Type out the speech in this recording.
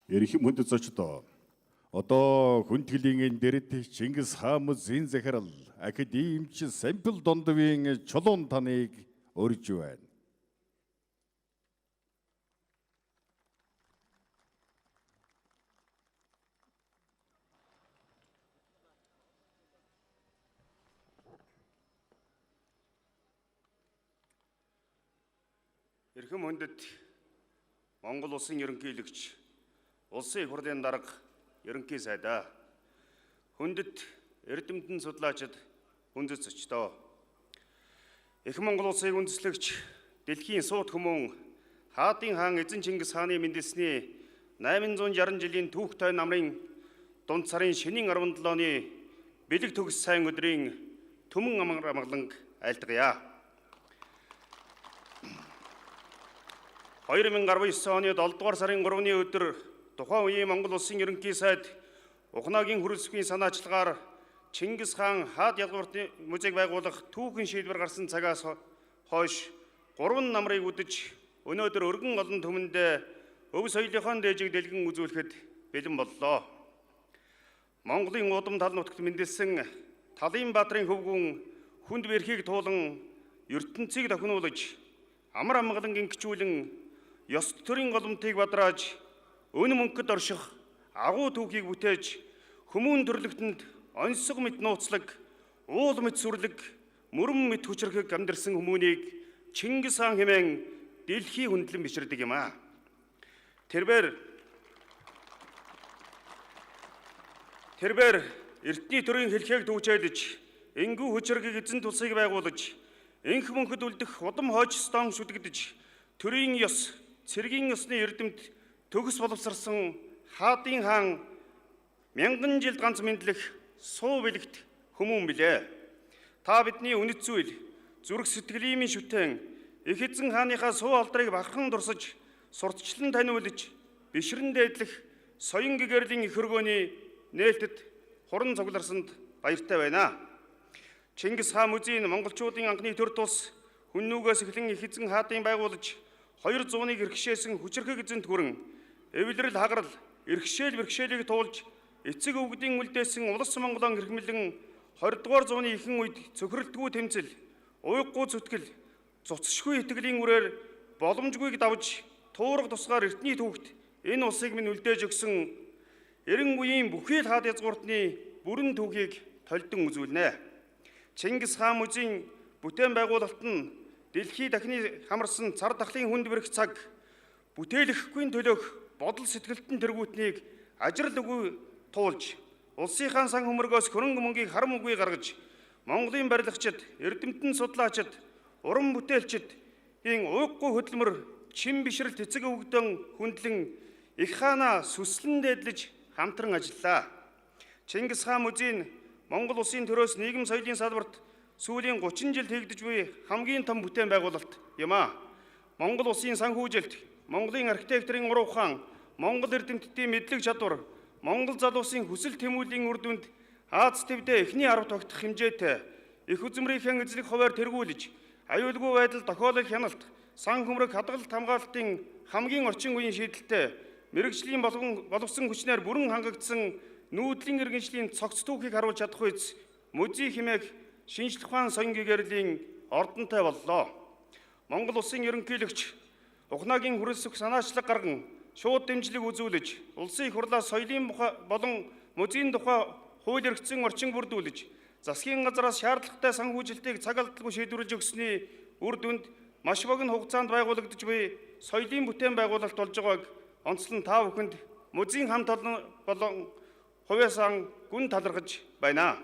Эрхэм хүнд зочдоо одоо хүндэтгэлийн дэргэд Чингис хаан музейн захирал академич Самбил Дондовын чулуун таныг өрж байна. Эрхэм хүндэт Монгол улсын ерөнхийлөгч, улсын их хурлын дарга, ерөнхий сайдаа, хүндэт эрдэмтэн судлаачид, хүндэт зочдоо, Их Монгол улсыг үндэслэгч дэлхийн сууд хүмүүн Хаадын хаан Эзэн Чингис хааны мэндэлсний 860 жилийн түүхтэй намрын дунд сарын шөнийн 17-ны бэлэг төгс сайн өдрийн түмэн амар амгаланг айлтгая. 2019 оны 7 дугаар сарын 3-ны өдөр тухайн үеийн Монгол улсын ерөнхий сайд Ухнагийн хүрэлцэхийн санаачлагаар Чингис хаан хаад ядгууртны музейг байгуулах түүхэн шийдвэр гарсан цагаас хойш 3 намрыг үдэж өнөөдөр өргөн олон түмэнд өв соёлынхон дээжийг дэлгэн үзүүлэхэд бэлэн боллоо. Монголын удам тал нутагт мэндэлсэн Талын баатрын хөвгүүн хүнд бэрхийг туулан ертөнцийг тохинуулж амар амгалан гинхчүүлэн ёс төрийн голомтыг бадрааж өн мөнгөд орших агуу түүхийг бүтээж хүмүүн төрлөختөнд онцгой мэт нууцлаг, уул мэт сүрлэг, мөрөн мэт хүчрхэг амьдэрсэн хүмүүнийг Чингис хаан хэмээн дэлхий хүндлэн биширдэг юм аа. Тэрбээр эртний төрийн хэлхийг түүчээлж, энгүү хүчрхэг эзэн тусыг байгуулж, энх мөнхөд үлдэх удам хойчстон шүдэгдэж, төрийн ёс, цэргийн ёсны эрдэмт төгс боловсрсан Хаадын хаан мянган жилд ганц мэдлэх суу бэлэгт хүмүүн билээ. Та бидний үнэт зүйл, зүрх сэтгэлийн шүтэн, их эзэн хааныхаа суу алдрыг бахархан дурсаж, сурталчлан таниулж, бишрэн дээдлэх соён гэгэрлийн их хөргөөний нээлтэд хуран цугларсанд баяртай байна. Чингис хаан музейн монголчуудын анхны төр тус хүннүүгээс эхлэн их эзэн хаадын байгуулж 200-ыг эрхшээсэн хүчрхэг эзэнт хүрэн эвлэрэл хагарал, бэрхшээлийг туулж эцэг өвгдийн үлдээсэн улс Монголон хэрхмэлэн 20 дугаар зууны ихэнх үед цөхрөлтгүй тэмцэл, уйггүй зүтгэл, цуцшгүй итгэлийн үрээр боломжгүйг давж туурах тусгаар эртний түүхт энэ улсыг минь үлдээж өгсөн эрен үеийн бүхий л хаад язгууртны бүрэн түүхийг толдон үзүүлнэ. Чингис хаан музейн бүтээн байгуулалт нь дэлхий дахины хамарсан цар тахлын хүнд бэрх цаг, бүтээлэхгүй төлөөх бодол сэтгэлтэн тэргүүтнийг ажрал үгүй туулж, улсынхаа сан хөмөргөөс хөрөнгө мөнгийг харам үгүй гаргаж, Монголын барилгачид, эрдэмтэн судлаачид, уран бүтээлчид ийн уйггүй хөдөлмөр, чин бишрэлт эцэг өвгдөн хүндлэн их хаанаа сүслэн дээдлэж хамтран ажиллаа. Чингис хаан музейн Монгол улсын төрөөс нийгэм соёлын салбарт сүүлийн 30 жилд хийгдэж буй хамгийн том бүтээн байгуулалт юм аа. Монгол улсын санхүүжилт, Монголын архитекторын уруу ухаан, Монгол эрдэмтдийн мэдлэг чадвар, Монгол залуусын хүсэл тэмүүллийн үр дүнд Аз твдээ эхний 10 тогтох хэмжээтэй их үзмрийнхэн эзлэх хуваар тэргүүлж, аюулгүй байдал тохиолол хяналт, сан хөмрөг хадгалалт хамгаалалтын хамгийн орчин үеийн шийдэлтэй мэрэгжлийн боловсон хүчнээр бүрэн хангагдсан нүүдлийн иргэншлийн цогц түүхийг харуулж чадах үз музей хэмээх шинжлэх ухаан соён гэгэрлийн ордонтой боллоо. Монгол улсын ерөнхийлөгч Ухнагийн хүрэлцэх санаачлаг гарган шууд дэмжлэг үзүүлж, улсын их хурлаа соёлын болон музейн тухай хууль эрхцэн орчин бүрдүүлж, засгийн газраас шаардлагатай санхүүжилтийг цаг алдалгүй шийдвэрлэж өгсөний үр дүнд маш богино хугацаанд байгуулагдж буй соёлын бүтээн байгуулалт болж байгааг онцлон та бүхэнд музейн хамт олон болон хувьяасан гүн талархаж байна.